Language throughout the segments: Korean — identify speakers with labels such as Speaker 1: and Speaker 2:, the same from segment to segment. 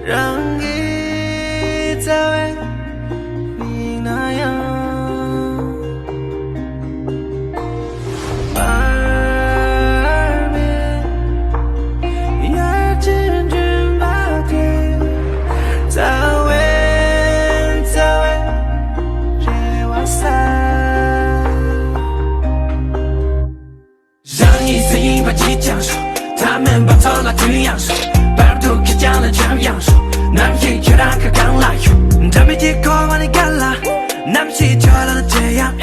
Speaker 1: 让你再为你那样耳边열진 줄 막게再为这晚上
Speaker 2: 让一丝一把即将说他们把错了这样说百度开讲了这样说남이 결혼가 강라요 잠이 거만이 갈라 남시 저라는 제야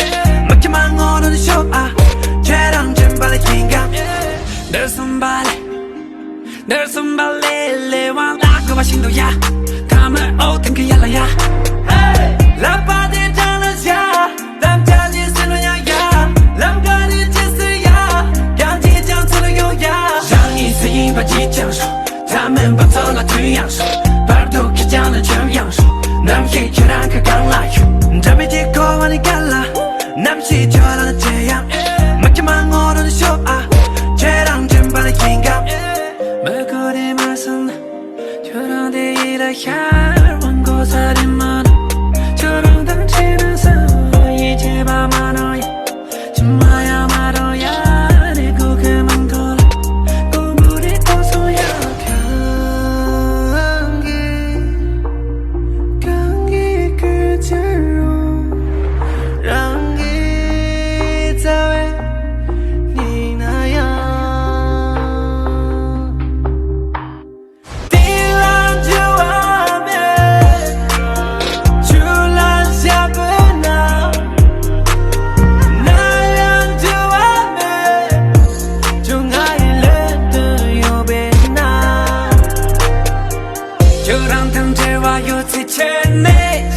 Speaker 2: 막히만 오는 쇼아 죄랑 잼발의 긴감 늘 손발래 레왕 라그와 신도야 담을 오든 그 yar라야 라파디 장르야 남자니 쓰느냐야 남가니 짓스야 양지장 쓰느요야让一丝一把即将说他们把错了这样说발도 키지 않은 저양수 남의 결혼가 강라요 잠이 거만이 갈라 남시 저라는 제양 막히만 오르는 쇼아 죄랑 잼발의 긴감
Speaker 1: 말거리 말선 저런 데이라 할 원고살인만 저런 당치는 사이 제발 말아야 정말야 말아야 내고 그만 걸어 꼬물이 떠서야 감기 그대로 让你再为你那样地浪就完美就烂下不闹那样就完美就爱了的又别拿就让等这话有最甜美